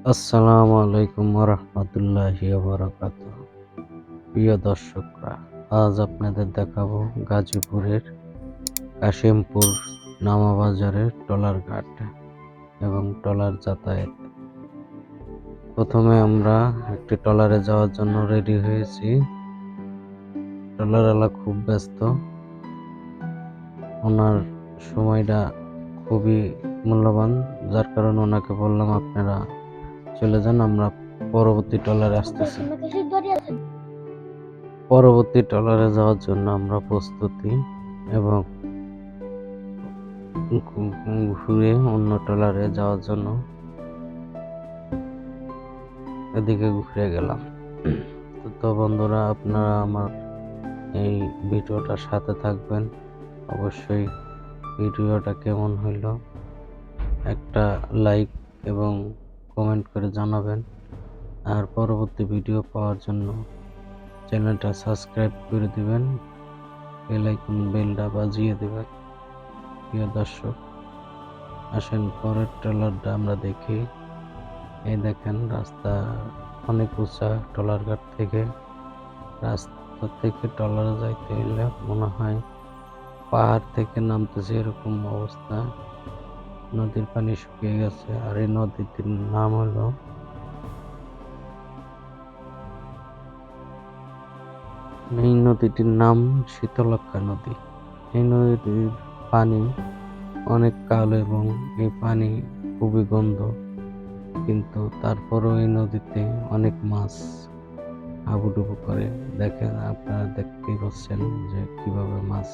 আসসালামু আলাইকুম ওরহমতুল্লাহি ওবারাকাতুহ। প্রিয় দর্শকরা, আজ আপনাদের দেখাবো গাজীপুরের কাশিমপুর নামাবাজারের ট্রলার ঘাট এবং ট্রলার যাতায়াত। প্রথমে আমরা একটি ট্রলারে যাওয়ার জন্য রেডি হয়েছি। ট্রলারওয়ালা খুব ব্যস্ত, ওনার সময়টা খুবই মূল্যবান, যার কারণে ওনাকে বললাম আপনারা চলে যান, আমরা পরবর্তী ট্রলারে আসতেছি। পরবর্তী ট্রলারে যাওয়ার জন্য আমরা প্রস্তুতি এবং ঘুরে অন্য ট্রলারে যাওয়ার জন্য এদিকে ঘুরে গেলাম। তো বন্ধুরা, আপনারা আমার এই ভিডিওটার সাথে থাকবেন। অবশ্যই ভিডিওটা কেমন হইল একটা লাইক এবং কমেন্ট করে জানাবেন। আর পরবর্তী ভিডিও পাওয়ার জন্য চ্যানেলটা সাবস্ক্রাইব করে দিবেন, বেলটা বাজিয়ে দেবেন। প্রিয় দর্শক, আসেন পরের ট্রলারটা আমরা দেখি। এই দেখেন, রাস্তা অনেক উঁচা। ট্রলার ঘাট থেকে রাস্তা থেকে ট্রলারে যাইতে হইলে মনে হয় পাহাড় থেকে নামতেছে এরকম অবস্থা। নদীর পানি শুকিয়ে গেছে। আর এই নদীটির নাম হলো শীতলক্ষ্যা নদী। এই নদীর পানি অনেক কালো এবং এই পানি খুবই গন্ধ, কিন্তু তারপরও এই নদীতে অনেক মাছ হাবুডুবু করে। দেখেন, আপনারা দেখতেই পাচ্ছেন যে কিভাবে মাছ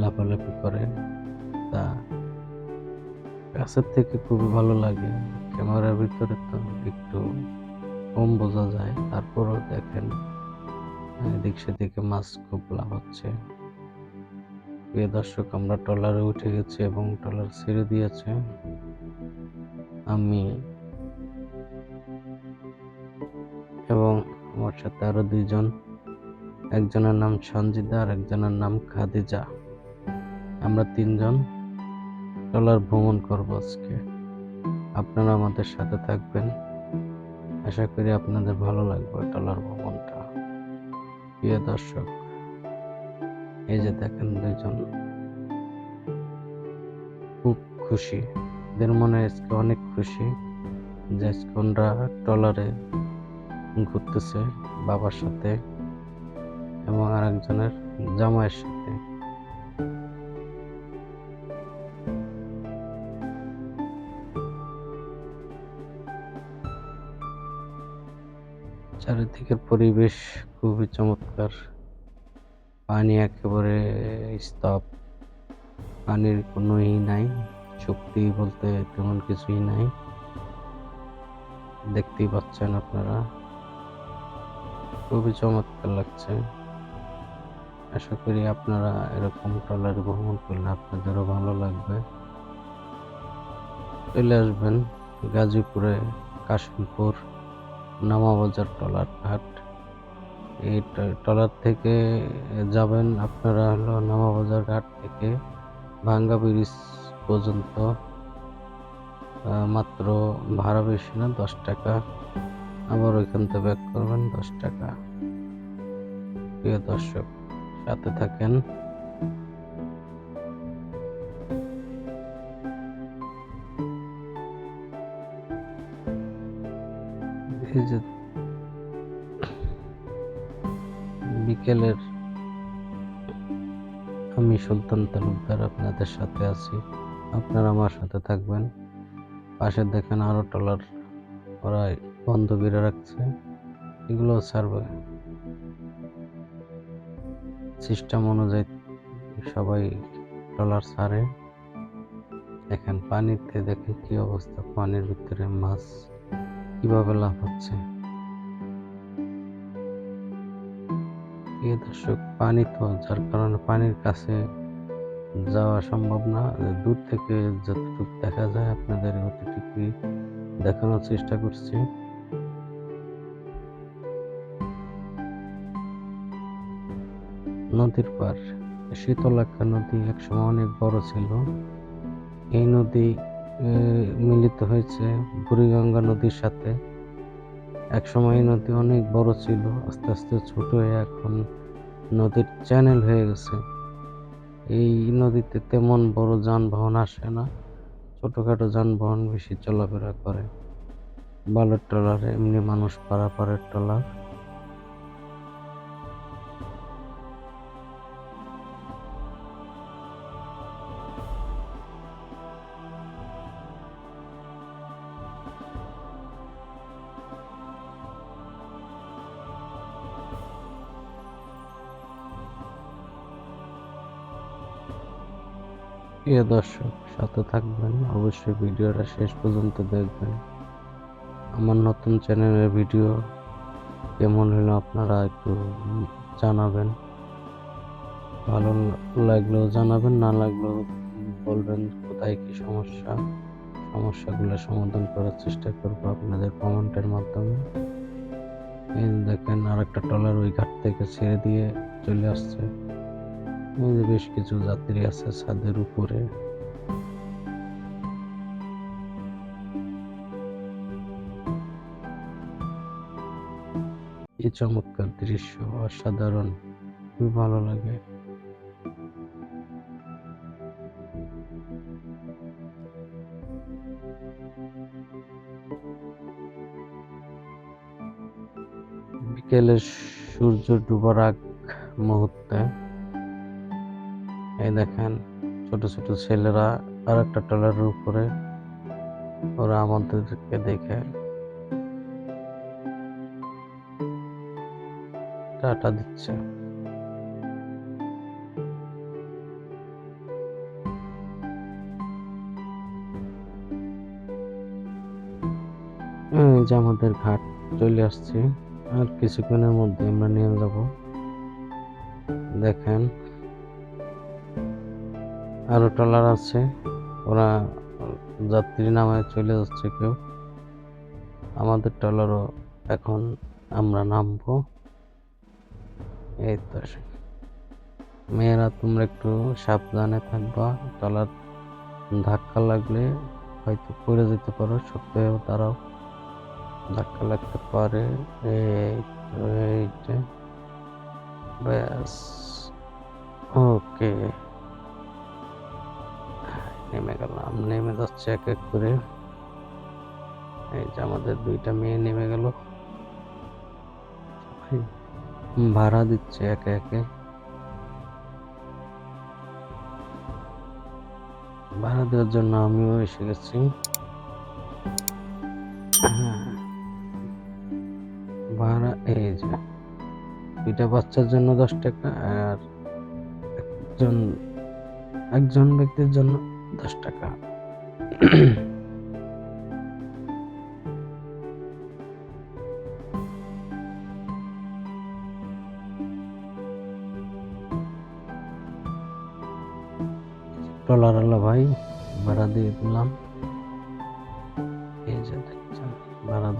লাফালাফি করে, তা কাছের থেকে খুবই ভালো লাগে। ক্যামেরার ভিতরে তো একটু কম বোঝা যায়, তারপরও দেখেন এদিক সেদিকে মাছ খুব লাফাচ্ছে। প্রিয় দর্শক, আমরা ট্রলারে উঠে গেছি এবং ট্রলার ছেড়ে দিয়েছে। আমি এবং আমার সাথে আরো দুইজন, একজনের নাম সঞ্জিদা আর একজনের নাম খাদিজা। আমরা তিনজন ট্রলার ভ্রমণ করবো আজকে। আপনারা আমাদের সাথে থাকবেন, আশা করি আপনাদের ভালো লাগবে ট্রলার ভ্রমণটা। প্রিয় দর্শক, এই যে দেখেন দুইজন খুব খুশি, এদের মনে আজকে অনেক খুশি যে আজকে ওরা ট্রলারে ঘুরতেছে বাবার সাথে এবং আর একজনের জামাইয়ের সাথে। চারিদিকের পরিবেশ খুবই চমৎকার। পানি একেবারে স্তব, পানির কোনোই নাই, শক্তি বলতে তেমন কিছুই নাই। দেখতেই পাচ্ছেন আপনারা, খুবই চমৎকার লাগছে। আশা করি আপনারা এরকম ট্রলারে ভ্রমণ করলে আপনাদেরও ভালো লাগবে। চলে আসবেন গাজীপুরে কাশিমপুর নামাবাজার ট্রলার ঘাট। এই ট্রলার থেকে যাবেন আপনারা হলো নামাবাজার ঘাট থেকে ভাঙ্গা ব্রিজ পর্যন্ত। মাত্র ভাড়া বেশি না, 10 টাকা। আবার ওইখান থেকে ব্যাক করবেন 10 টাকা। প্রিয় দর্শক, সাথে থাকেন। এই যে বিকেলের, আমি সুলতান তালুকদার আপনাদের সাথে আছি, আপনারা আমার সাথে থাকবেন। পাশে দেখেন আরো ট্রলার ওরা বন্ধ করে রাখছে, এগুলো ছাড়বে সিস্টেম অনুযায়ী। সবাই ট্রলার ছাড়ে। দেখেন পানিতে, দেখেন কি অবস্থা, পানির ভিতরে মাছ কিভাবে লাফাচ্ছে। প্রিয় দর্শক, পানি তো, যার কারণে পানির কাছে যাওয়া সম্ভব না। দূর থেকে যতটুকু দেখা যায় আপনাদের অতটুকুই দেখানোর চেষ্টা করছি। নদীর পার শীতলক্ষ্যা নদী একসময় অনেক বড় ছিল। এই নদী মিলিত হয়েছে বুড়িগঙ্গা নদীর সাথে। একসময় এই নদী অনেক বড় ছিল, আস্তে আস্তে ছোট হয়ে এখন নদীর চ্যানেল হয়ে গেছে। এই নদীতে তেমন বড় যানবাহন আসে না, ছোটখাটো যানবাহন বেশি চলাফেরা করে। বালুর ট্রলার, এমনি মানুষ পারাপারের ট্রলার। প্রিয় দর্শক, সাথে থাকবেন, অবশ্যই ভিডিওটা শেষ পর্যন্ত দেখবেন। আমার নতুন চ্যানেলের ভিডিও কেমন হলো আপনারা একটু জানাবেন। ভালো লাগলেও জানাবেন, না লাগলেও বলবেন কোথায় কি সমস্যা। সমস্যাগুলো সমাধান করার চেষ্টা করবো আপনাদের কমেন্টের মাধ্যমে। এই দেখেন আরেকটা ট্রলার ওই ঘাট থেকে ছেড়ে দিয়ে চলে আসছে। বেশ কিছু যাত্রী আছে ছাদের উপরে। কি চমৎকার দৃশ্য, অসাধারণ, খুবই ভালো লাগে। বিকেলে সূর্য ডুবার আগ মুহূর্তে এই দেখেন ছোট ছোট ছেলেরা আর একটা ট্রলারের উপরে, ওরা আমাদেরকে দেখে টাটা দিচ্ছে। এই যে আমাদের ঘাট চলে আসছে, আর কিছুক্ষণের মধ্যে আমরা নিয়ে যাব। দেখেন আরো ট্রলার আছে, ওরা যাত্রী নামায় চলে যাচ্ছে কেউ। আমাদের ট্রলারও এখন আমরা নামবো। এই তো মেয়েরা তোমরা একটু সাবধানে থাকবা, ট্রলার ধাক্কা লাগলে হয়তো পড়ে যেতে পারো, শক্ত হয়ে দাঁড়াও, ধাক্কা লাগতে পারে। এই তো এইটা ব্যাস, ওকে। নেমে গেলাম, নেমে যাচ্ছে এক এক করে। এই যে আমাদের দুইটা মেয়ে নেমে গেল, ভাড়া দিচ্ছে একে একে। ভাড়া দেওয়ার জন্য আমিও এসে গেছি। ভাড়া এই যে দুইটা বাচ্চার জন্য 10 টাকা, আর একজন একজন ব্যক্তির জন্য 10 টাকা। ট্রলার আলা ভাই ভাড়া দিয়ে দিলাম, এই যে দেখছেন ভাড়া